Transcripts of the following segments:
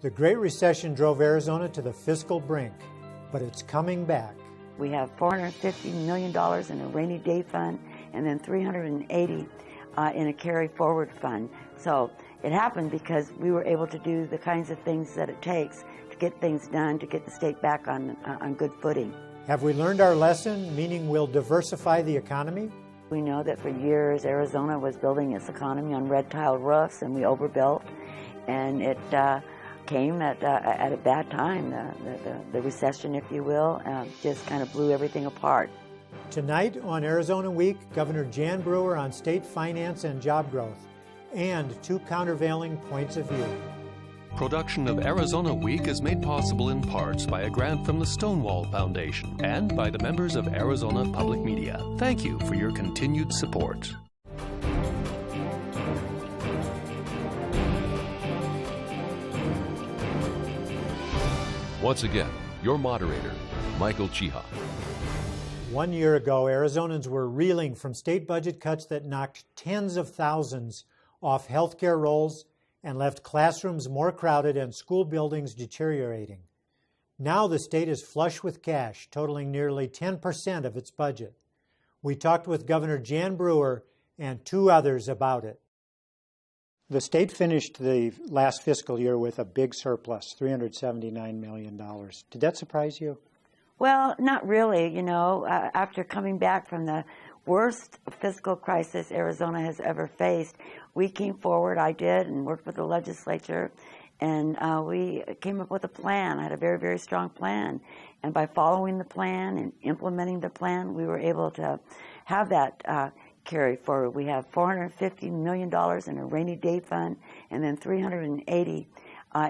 The Great Recession drove Arizona to the fiscal brink, but it's coming back. We have $450 million in a rainy day fund and then $380 in a carry forward fund. So it happened because we were able to do the kinds of things that it takes to get things done, to get the state back on good footing. Have we learned our lesson, meaning we'll diversify the economy? We know that for years Arizona was building its economy on red tile roofs, and we overbuilt, and it came at a bad time. The recession, if you will, just kind of blew everything apart. Tonight on Arizona Week, Governor Jan Brewer on state finance and job growth, and two countervailing points of view. Production of Arizona Week is made possible in parts by a grant from the Stonewall Foundation and by the members of Arizona Public Media. Thank you for your continued support. Once again, your moderator, Michael Chiha. 1 year ago, Arizonans were reeling from state budget cuts that knocked tens of thousands off healthcare rolls and left classrooms more crowded and school buildings deteriorating. Now the state is flush with cash, totaling nearly 10% of its budget. We talked with Governor Jan Brewer and two others about it. The state finished the last fiscal year with a big surplus, $379 million. Did that surprise you? Well, not really. After coming back from the worst fiscal crisis Arizona has ever faced, we came forward, I did, and worked with the legislature, and we came up with a plan. I had a very, very strong plan. And by following the plan and implementing the plan, we were able to have that carry forward. We have $450 million in a rainy day fund and then $380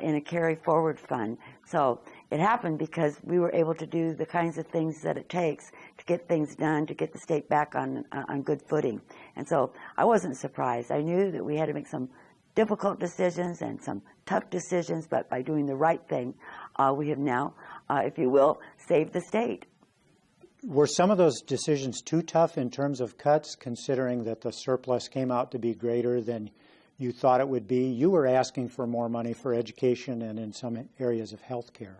in a carry forward fund. So it happened because we were able to do the kinds of things that it takes to get things done, to get the state back on good footing. And so I wasn't surprised. I knew that we had to make some difficult decisions and some tough decisions, but by doing the right thing, we have now, if you will, saved the state. Were some of those decisions too tough in terms of cuts, considering that the surplus came out to be greater than you thought it would be? You were asking for more money for education and in some areas of health care.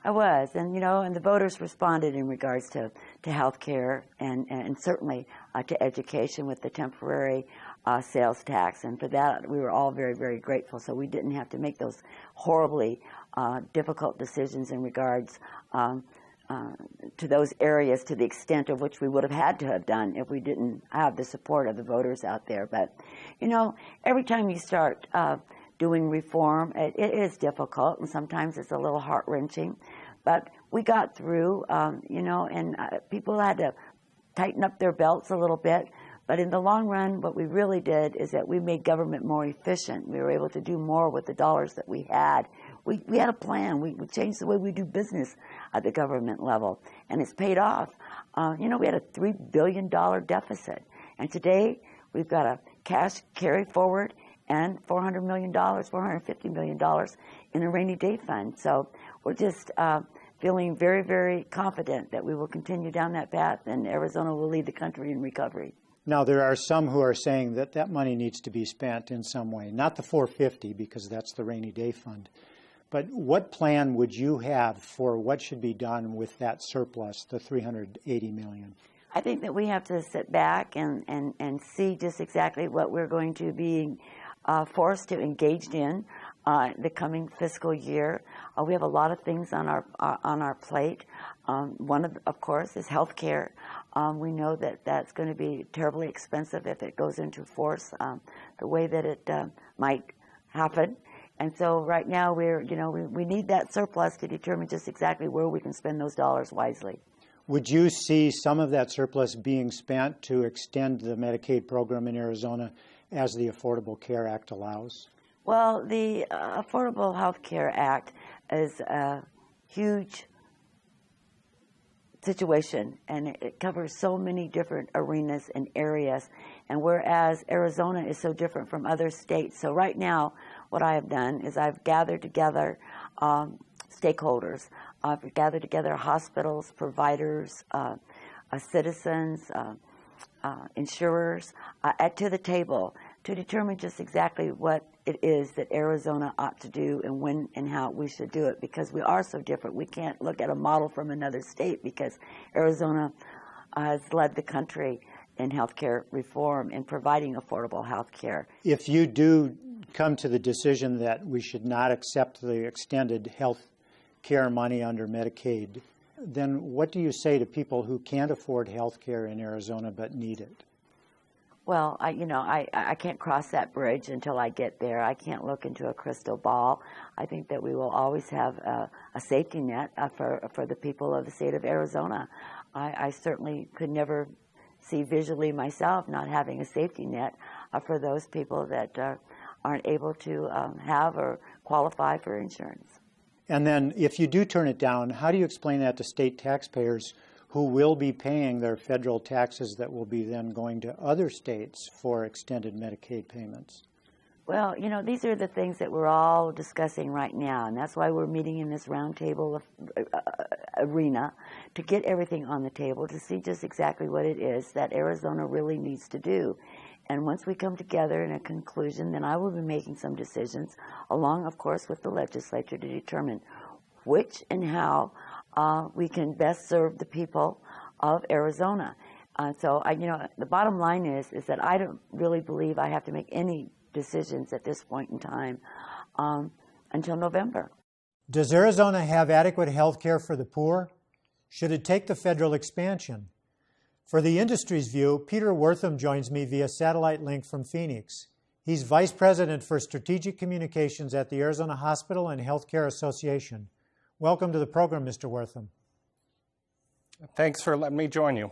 I was, and the voters responded in regards to health care and certainly to education with the temporary sales tax. And for that, we were all very, very grateful. So we didn't have to make those horribly difficult decisions in regards to those areas to the extent of which we would have had to have done if we didn't have the support of the voters out there. But, every time you start doing reform, it is difficult, and sometimes it's a little heart-wrenching. But we got through, and people had to tighten up their belts a little bit. But in the long run, what we really did is that we made government more efficient. We were able to do more with the dollars that we had. We had a plan. We changed the way we do business at the government level, and it's paid off. We had a $3 billion deficit, and today we've got a cash carry forward and $400 million, $450 million in a rainy day fund. So we're just feeling very, very confident that we will continue down that path, and Arizona will lead the country in recovery. Now, there are some who are saying that that money needs to be spent in some way, not the $450 because that's the rainy day fund. But what plan would you have for what should be done with that surplus, the $380 million? I think that we have to sit back and see just exactly what we're going to be forced to engage in the coming fiscal year. We have a lot of things on our plate. One of course, is health care. We know that that's going to be terribly expensive if it goes into force the way that it might happen. And so right now we need that surplus to determine just exactly where we can spend those dollars wisely. Would you see some of that surplus being spent to extend the Medicaid program in Arizona as the Affordable Care Act allows? Well, the Affordable Health Care Act is a huge situation, and it covers so many different arenas and areas. And whereas Arizona is so different from other states, so right now what I have done is I've gathered together stakeholders. I've gathered together hospitals, providers, citizens, insurers to the table to determine just exactly what it is that Arizona ought to do and when and how we should do it, because we are so different. We can't look at a model from another state, because Arizona has led the country in healthcare reform and providing affordable health care. If you do come to the decision that we should not accept the extended health care money under Medicaid, then what do you say to people who can't afford health care in Arizona but need it? Well, I can't cross that bridge until I get there. I can't look into a crystal ball. I think that we will always have a safety net for the people of the state of Arizona. I certainly could never see visually myself not having a safety net for those people that aren't able to have or qualify for insurance. And then if you do turn it down, how do you explain that to state taxpayers who will be paying their federal taxes that will be then going to other states for extended Medicaid payments? Well, these are the things that we're all discussing right now, and that's why we're meeting in this roundtable arena, to get everything on the table, to see just exactly what it is that Arizona really needs to do. And once we come together in a conclusion, then I will be making some decisions, along, of course, with the legislature, to determine which and how we can best serve the people of Arizona. So, the bottom line is that I don't really believe I have to make any decisions at this point in time until November. Does Arizona have adequate health care for the poor? Should it take the federal expansion? For the industry's view, Peter Wortham joins me via satellite link from Phoenix. He's Vice President for Strategic Communications at the Arizona Hospital and Healthcare Association. Welcome to the program, Mr. Wortham. Thanks for letting me join you.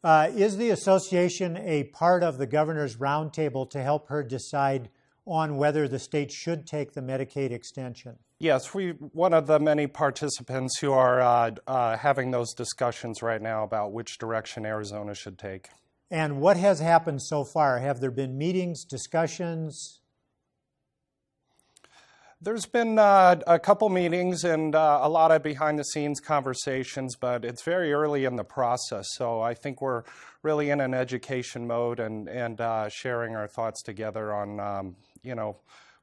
Is the association a part of the governor's roundtable to help her decide on whether the state should take the Medicaid extension? Yes, we're one of the many participants who are having those discussions right now about which direction Arizona should take. And what has happened so far? Have there been meetings, discussions? There's been a couple meetings and a lot of behind-the-scenes conversations, but it's very early in the process. So I think we're really in an education mode and sharing our thoughts together on,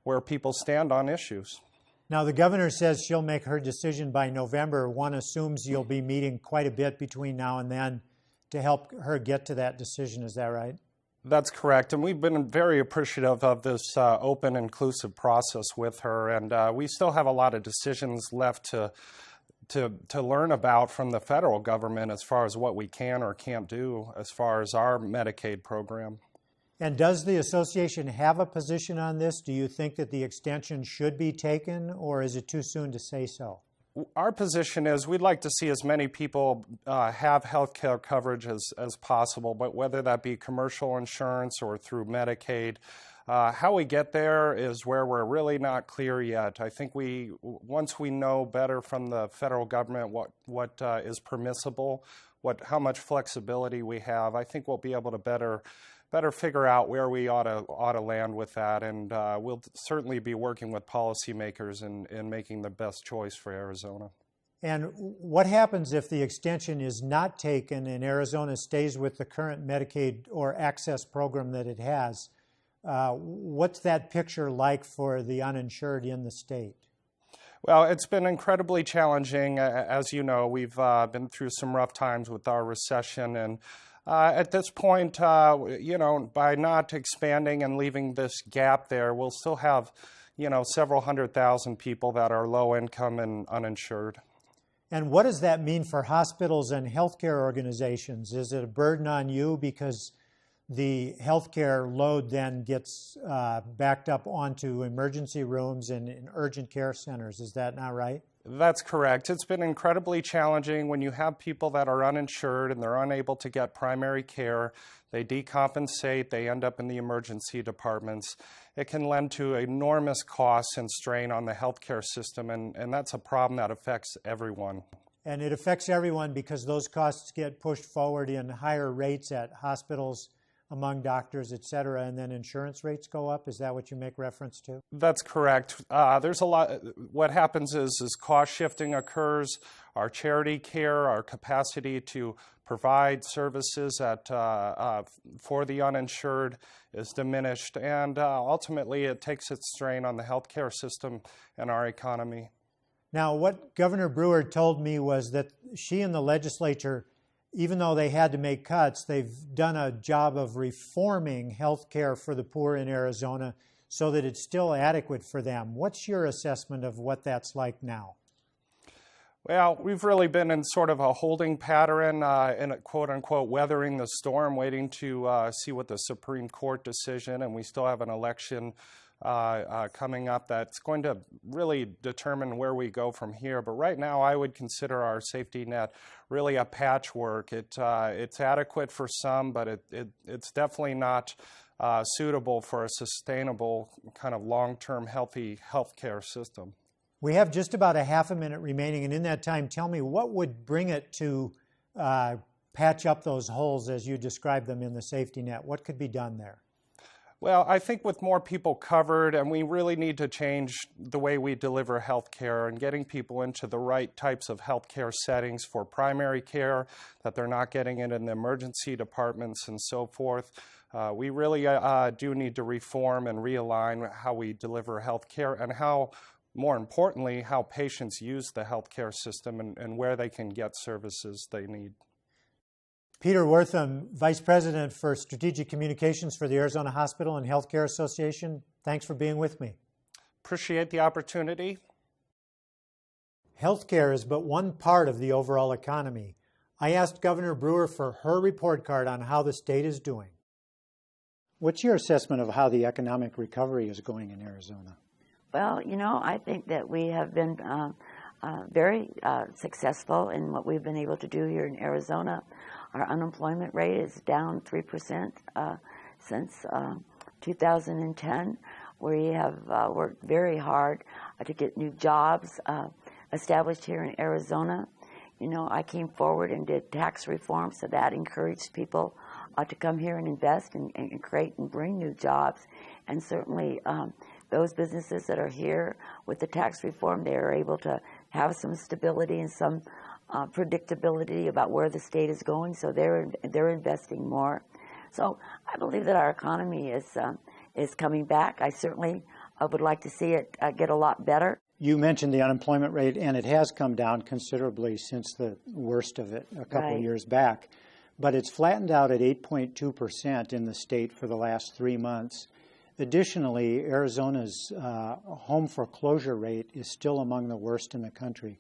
where people stand on issues. Now, the governor says she'll make her decision by November. One assumes you'll be meeting quite a bit between now and then to help her get to that decision. Is that right? That's correct, and we've been very appreciative of this open, inclusive process with her, and we still have a lot of decisions left to learn about from the federal government as far as what we can or can't do as far as our Medicaid program. And does the association have a position on this? Do you think that the extension should be taken, or is it too soon to say so? Our position is we'd like to see as many people have health care coverage as possible, but whether that be commercial insurance or through Medicaid, how we get there is where we're really not clear yet. I think once we know better from the federal government what is permissible, how much flexibility we have, I think we'll be able to better figure out where we ought to land with that, and we'll certainly be working with policymakers in making the best choice for Arizona. And what happens if the extension is not taken and Arizona stays with the current Medicaid or access program that it has? What's that picture like for the uninsured in the state? Well, it's been incredibly challenging. As you know, we've been through some rough times with our recession, and at this point, by not expanding and leaving this gap there, we'll still have, several 100,000 people that are low income and uninsured. And what does that mean for hospitals and healthcare organizations? Is it a burden on you because the healthcare load then gets backed up onto emergency rooms and in urgent care centers? Is that not right? That's correct. It's been incredibly challenging when you have people that are uninsured and they're unable to get primary care. They decompensate, they end up in the emergency departments. It can lend to enormous costs and strain on the healthcare system, and that's a problem that affects everyone. And it affects everyone because those costs get pushed forward in higher rates at hospitals among doctors, et cetera, and then insurance rates go up? Is that what you make reference to? That's correct. There's a lot. What happens is cost shifting occurs. Our charity care, our capacity to provide services for the uninsured is diminished, and ultimately it takes its strain on the healthcare system and our economy. Now, what Governor Brewer told me was that she and the legislature, even though they had to make cuts, they've done a job of reforming health care for the poor in Arizona so that it's still adequate for them. What's your assessment of what that's like now? Well, we've really been in sort of a holding pattern, in a quote-unquote weathering the storm, waiting to see what the Supreme Court decision, and we still have an election coming up that's going to really determine where we go from here. But right now, I would consider our safety net really a patchwork. It's adequate for some, but it's definitely not suitable for a sustainable kind of long-term healthy healthcare system. We have just about a half a minute remaining, and in that time, tell me what would bring it to patch up those holes as you described them in the safety net. What could be done there? Well, I think with more people covered, and we really need to change the way we deliver health care and getting people into the right types of health care settings for primary care, that they're not getting it in the emergency departments and so forth. We really do need to reform and realign how we deliver health care and how, more importantly, how patients use the healthcare system and where they can get services they need. Peter Wortham, Vice President for Strategic Communications for the Arizona Hospital and Healthcare Association, thanks for being with me. Appreciate the opportunity. Healthcare is but one part of the overall economy. I asked Governor Brewer for her report card on how the state is doing. What's your assessment of how the economic recovery is going in Arizona? Well, I think that we have been very successful in what we've been able to do here in Arizona. Our unemployment rate is down 3% since 2010. We have worked very hard to get new jobs established here in Arizona. I came forward and did tax reform, so that encouraged people to come here and invest and create and bring new jobs. And certainly those businesses that are here with the tax reform, they are able to have some stability and some predictability about where the state is going, so they're investing more. So I believe that our economy is coming back. I certainly would like to see it get a lot better. You mentioned the unemployment rate, and it has come down considerably since the worst of it a couple of years back. But it's flattened out at 8.2% in the state for the last 3 months. Additionally, Arizona's home foreclosure rate is still among the worst in the country.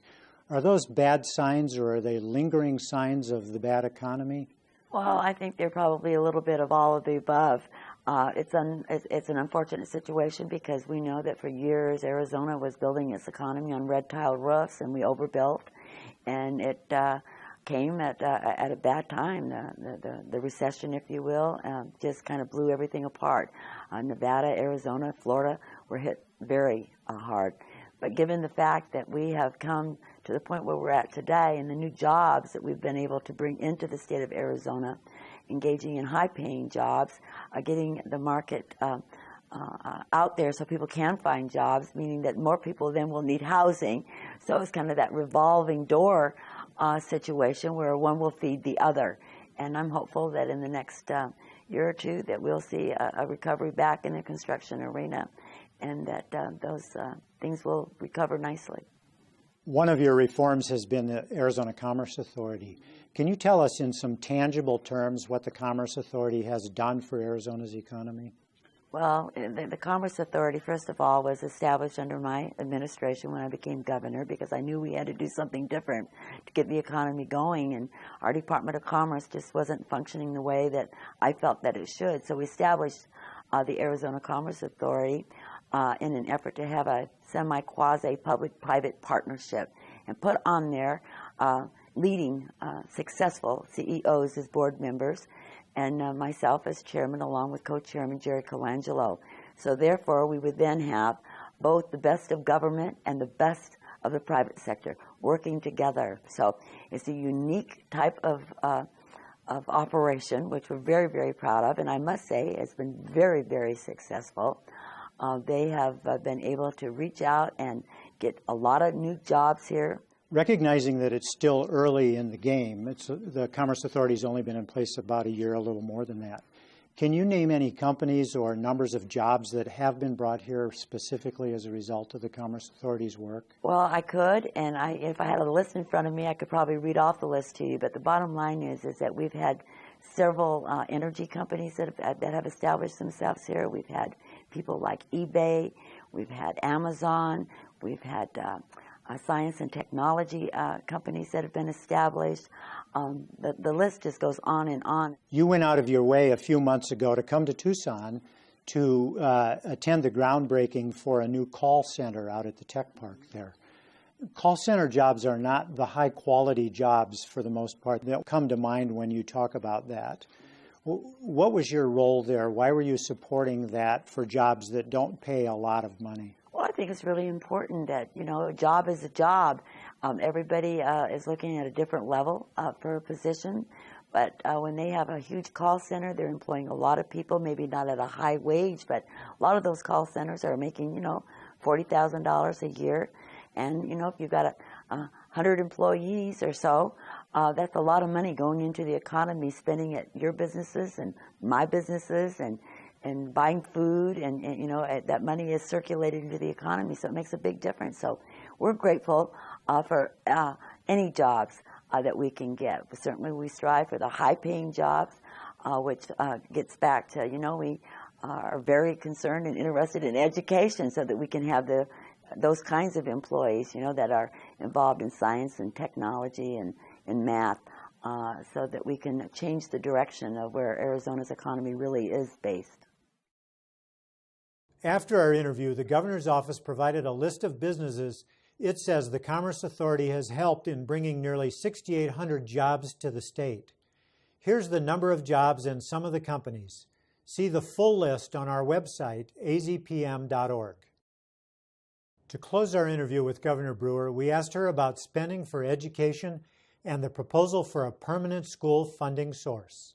Are those bad signs, or are they lingering signs of the bad economy? Well, I think they're probably a little bit of all of the above. It's an unfortunate situation because we know that for years Arizona was building its economy on red tile roofs, and we overbuilt, and it came at a bad time. The recession, if you will, just kind of blew everything apart. Nevada, Arizona, Florida were hit very hard. But given the fact that we have come to the point where we're at today and the new jobs that we've been able to bring into the state of Arizona, engaging in high-paying jobs, getting the market out there so people can find jobs, meaning that more people then will need housing. So it's kind of that revolving door situation where one will feed the other. And I'm hopeful that in the next year or two that we'll see a recovery back in the construction arena, and that those things will recover nicely. One of your reforms has been the Arizona Commerce Authority. Can you tell us in some tangible terms what the Commerce Authority has done for Arizona's economy? Well, the Commerce Authority, first of all, was established under my administration when I became governor because I knew we had to do something different to get the economy going, and our Department of Commerce just wasn't functioning the way that I felt that it should. So we established the Arizona Commerce Authority in an effort to have a semi-quasi public-private partnership and put on there leading successful CEOs as board members, and myself as chairman along with co-chairman Jerry Colangelo. So therefore we would then have both the best of government and the best of the private sector working together. So it's a unique type of of operation, which we're very, very proud of, and I must say it's been very, very successful. They have been able to reach out and get a lot of new jobs here. Recognizing that it's still early in the game, the Commerce Authority's only been in place about a year, a little more than that. Can you name any companies or numbers of jobs that have been brought here specifically as a result of the Commerce Authority's work? Well, I could, and if I had a list in front of me, I could probably read off the list to you. But the bottom line is that we've had several energy companies that have established themselves here. We've had people like eBay, we've had Amazon, we've had science and technology companies that have been established. The list just goes on and on. You went out of your way a few months ago to come to Tucson to attend the groundbreaking for a new call center out at the tech park there. Call center jobs are not the high-quality jobs for the most part that come to mind when you talk about that. What was your role there? Why were you supporting that for jobs that don't pay a lot of money? Well, I think it's really important that, a job is a job. Everybody is looking at a different level for a position. But when they have a huge call center, they're employing a lot of people, maybe not at a high wage, but a lot of those call centers are making, $40,000 a year. And, if you've got 100 employees or so, that's a lot of money going into the economy, spending at your businesses and my businesses and buying food, and that money is circulated into the economy, so it makes a big difference. So we're grateful for any jobs that we can get. But certainly we strive for the high-paying jobs, which gets back to, we are very concerned and interested in education so that we can have those kinds of employees, that are involved in science and technology and math, so that we can change the direction of where Arizona's economy really is based. After our interview, the governor's office provided a list of businesses it says the Commerce Authority has helped in bringing nearly 6,800 jobs to the state. Here's the number of jobs and some of the companies. See the full list on our website, azpm.org. To close our interview with Governor Brewer, we asked her about spending for education and the proposal for a permanent school funding source.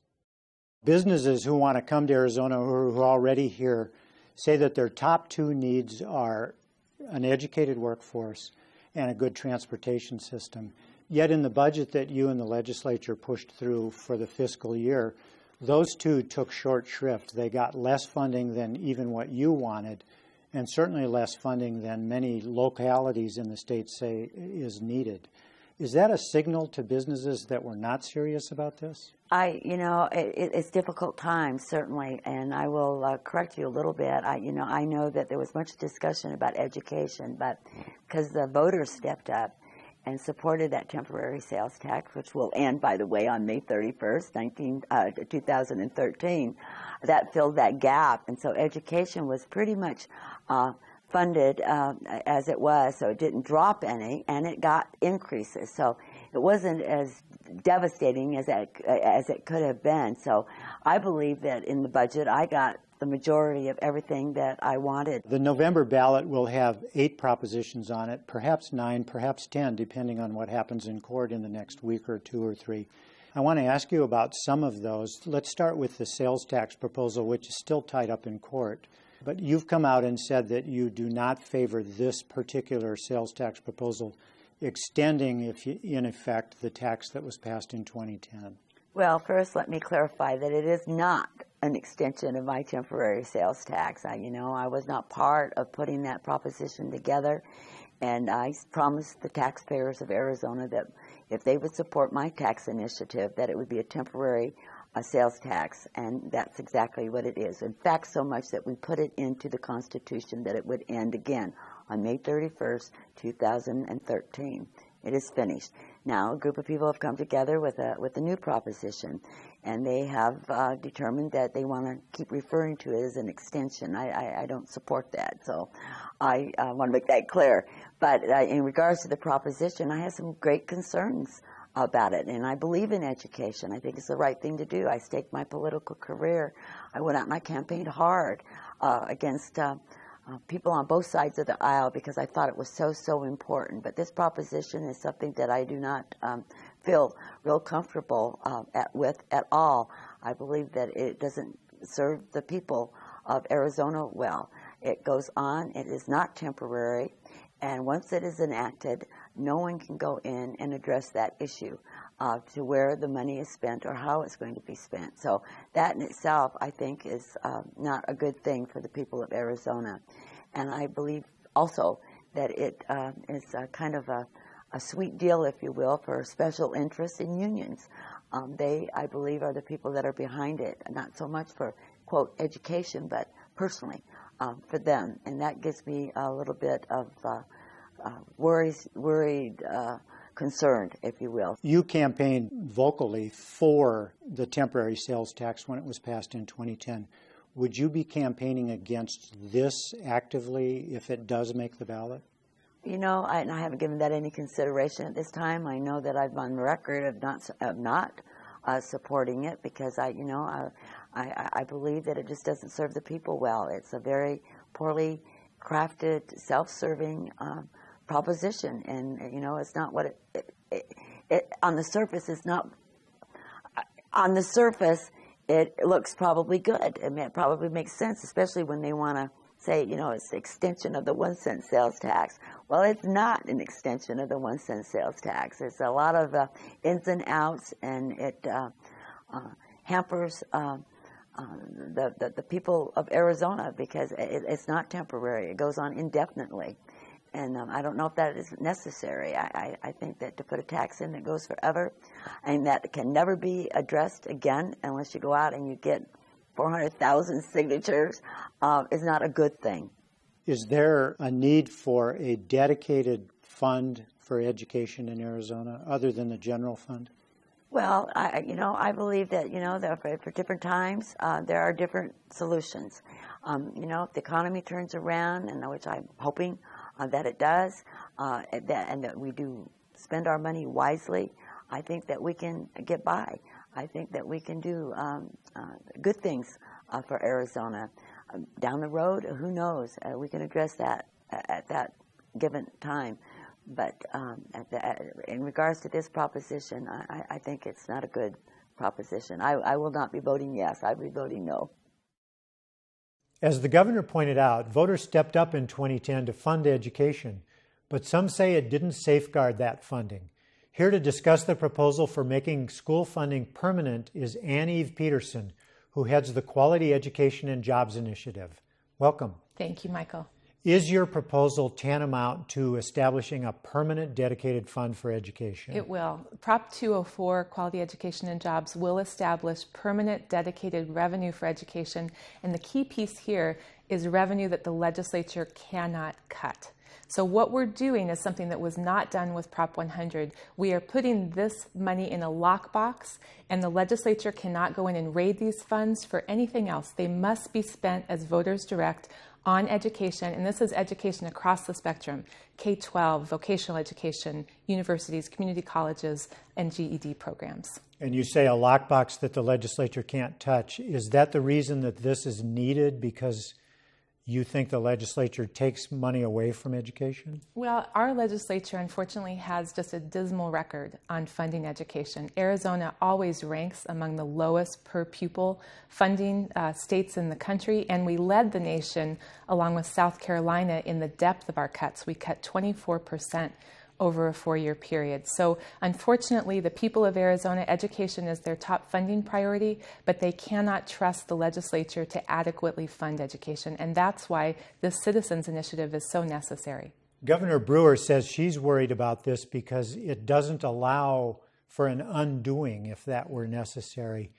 Businesses who want to come to Arizona who are already here say that their top two needs are an educated workforce and a good transportation system. Yet in the budget that you and the legislature pushed through for the fiscal year, those two took short shrift. They got less funding than even what you wanted, and certainly less funding than many localities in the state say is needed. Is that a signal to businesses that we're not serious about this? It's difficult times, certainly, and I will correct you a little bit. I know that there was much discussion about education, but because the voters stepped up and supported that temporary sales tax, which will end, by the way, on May 31st, 2013, that filled that gap, and so education was pretty much funded as it was, so it didn't drop any, and it got increases. So it wasn't as devastating as it could have been. So I believe that in the budget I got the majority of everything that I wanted. The November ballot will have 8 propositions on it, perhaps 9, perhaps 10, depending on what happens in court in the next week or 2 or 3. I want to ask you about some of those. Let's start with the sales tax proposal, which is still tied up in court. But you've come out and said that you do not favor this particular sales tax proposal extending, in effect, the tax that was passed in 2010. Well, first let me clarify that it is not an extension of my temporary sales tax. I was not part of putting that proposition together, and I promised the taxpayers of Arizona that if they would support my tax initiative, that it would be a temporary sales tax, and that's exactly what it is. In fact, so much that we put it into the Constitution that it would end again on May 31st, 2013. It is finished. Now, a group of people have come together with a new proposition, and they have determined that they want to keep referring to it as an extension. I don't support that, so I want to make that clear. But in regards to the proposition, I have some great concerns about it, and I believe in education. I think it's the right thing to do. I staked my political career. I went out and I campaigned hard against people on both sides of the aisle because I thought it was so important. But this proposition is something that I do not feel real comfortable with at all. I believe that it doesn't serve the people of Arizona well. It goes on. It is not temporary. And once it is enacted, no one can go in and address that issue to where the money is spent or how it's going to be spent. So that in itself, I think, is not a good thing for the people of Arizona. And I believe also that it is kind of a sweet deal, if you will, for special interests in unions. They, I believe, are the people that are behind it, not so much for, quote, education, but personally for them. And that gives me a little bit of worried concerned, if you will. You campaigned vocally for the temporary sales tax when it was passed in 2010. Would you be campaigning against this actively if it does make the ballot? You know, I haven't given that any consideration at this time. I know that I've on record of not supporting it because I believe that it just doesn't serve the people well. It's a very poorly crafted, self-serving proposition, and it's not what it on the surface is not. On the surface, it looks probably good. I mean, it probably makes sense, especially when they want to say, it's the extension of the 1 cent sales tax. Well, it's not an extension of the 1 cent sales tax. It's a lot of ins and outs, and it hampers the people of Arizona because it's not temporary. It goes on indefinitely. And I don't know if that is necessary. I think that to put a tax in that goes forever and that can never be addressed again unless you go out and you get 400,000 signatures is not a good thing. Is there a need for a dedicated fund for education in Arizona other than the general fund? Well, I believe that, that for different times, there are different solutions. If the economy turns around, and which I'm hoping that it does, and that we do spend our money wisely, I think that we can get by. I think that we can do good things for Arizona. Down the road, who knows? We can address that at that given time. But in regards to this proposition, I think it's not a good proposition. I will not be voting yes. I'll be voting no. As the governor pointed out, voters stepped up in 2010 to fund education, but some say it didn't safeguard that funding. Here to discuss the proposal for making school funding permanent is Ann-Eve Peterson, who heads the Quality Education and Jobs Initiative. Welcome. Thank you, Michael. Is your proposal tantamount to establishing a permanent dedicated fund for education? It will. Prop 204, Quality Education and Jobs, will establish permanent dedicated revenue for education. And the key piece here is revenue that the legislature cannot cut. So what we're doing is something that was not done with Prop 100. We are putting this money in a lockbox, and the legislature cannot go in and raid these funds for anything else. They must be spent as voters direct on education, and this is education across the spectrum, K-12, vocational education, universities, community colleges, and GED programs. And you say a lockbox that the legislature can't touch. Is that the reason that this is needed, because you think the legislature takes money away from education? Well, our legislature, unfortunately, has just a dismal record on funding education. Arizona always ranks among the lowest per pupil funding states in the country, and we led the nation, along with South Carolina, in the depth of our cuts. We cut 24% over a 4-year period. So unfortunately, the people of Arizona, education is their top funding priority, but they cannot trust the legislature to adequately fund education. And that's why this citizens initiative is so necessary. Governor Brewer says she's worried about this because it doesn't allow for an undoing if that were necessary.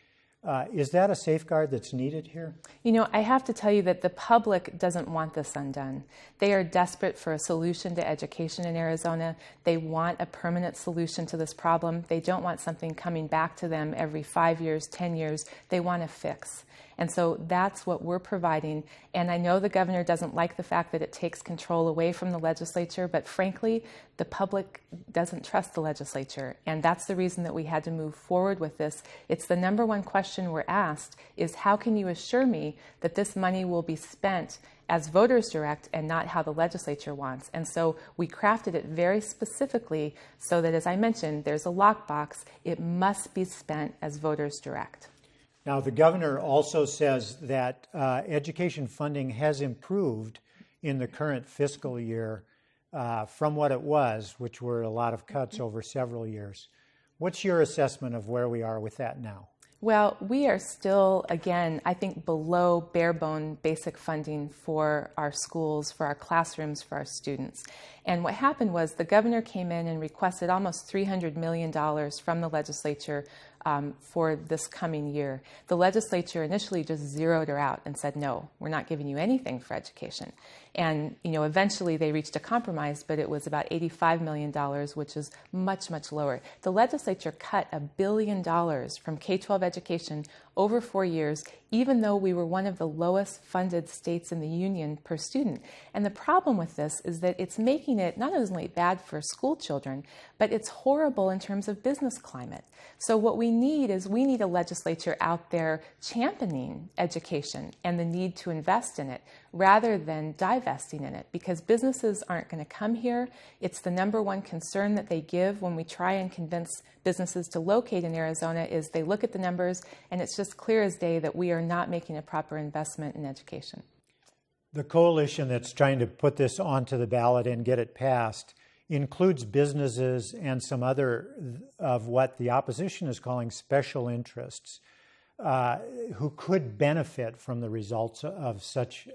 Is that a safeguard that's needed here? I have to tell you that the public doesn't want this undone. They are desperate for a solution to education in Arizona. They want a permanent solution to this problem. They don't want something coming back to them every 5 years, 10 years. They want a fix. And so that's what we're providing. And I know the governor doesn't like the fact that it takes control away from the legislature, but frankly, the public doesn't trust the legislature. And that's the reason that we had to move forward with this. It's the number one question we're asked is, how can you assure me that this money will be spent as voters direct and not how the legislature wants? And so we crafted it very specifically so that, as I mentioned, there's a lockbox. It must be spent as voters direct. Now, the governor also says that education funding has improved in the current fiscal year from what it was, which were a lot of cuts over several years. What's your assessment of where we are with that now? Well, we are still, again, I think below bare bone basic funding for our schools, for our classrooms, for our students. And what happened was the governor came in and requested almost $300 million from the legislature for this coming year. The legislature initially just zeroed her out and said, no, we're not giving you anything for education. And eventually they reached a compromise, but it was about $85 million, which is much, much lower. The legislature cut $1 billion from K-12 education over 4 years, even though we were one of the lowest funded states in the union per student. And the problem with this is that it's making it not only bad for school children, but it's horrible in terms of business climate. So what we need is a legislature out there championing education and the need to invest in it rather than divesting in it, because businesses aren't going to come here. It's the number one concern that they give when we try and convince businesses to locate in Arizona is they look at the numbers and it's just clear as day that we are not making a proper investment in education. The coalition that's trying to put this onto the ballot and get it passed includes businesses and some other of what the opposition is calling special interests who could benefit from the results of such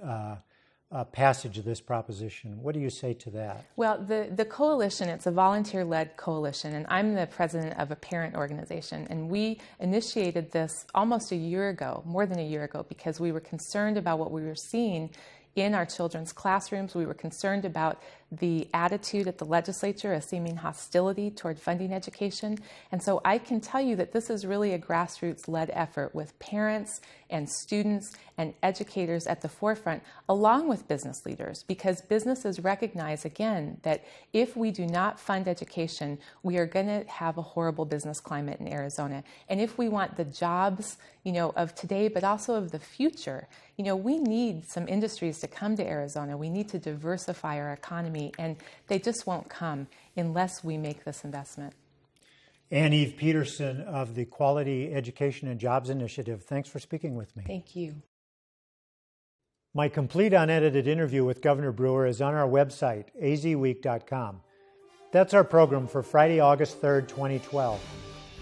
passage of this proposition. What do you say to that? Well, the coalition, it's a volunteer-led coalition, and I'm the president of a parent organization, and we initiated this almost a year ago, more than a year ago, because we were concerned about what we were seeing in our children's classrooms. We were concerned about the attitude at the legislature, a seeming hostility toward funding education. And so I can tell you that this is really a grassroots-led effort with parents and students and educators at the forefront, along with business leaders, because businesses recognize, again, that if we do not fund education, we are going to have a horrible business climate in Arizona. And if we want the jobs, of today, but also of the future, we need some industries to come to Arizona. We need to diversify our economy, and they just won't come unless we make this investment. Ann Eve Peterson of the Quality Education and Jobs Initiative, thanks for speaking with me. Thank you. My complete unedited interview with Governor Brewer is on our website, azweek.com. That's our program for Friday, August 3rd, 2012.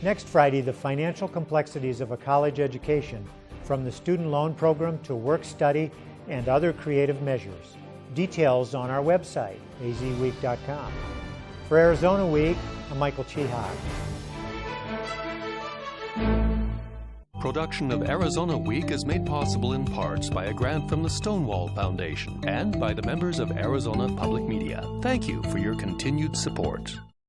Next Friday, the financial complexities of a college education, from the student loan program to work study and other creative measures. Details on our website, azweek.com. For Arizona Week, I'm Michael Chihak. Production of Arizona Week is made possible in parts by a grant from the Stonewall Foundation and by the members of Arizona Public Media. Thank you for your continued support.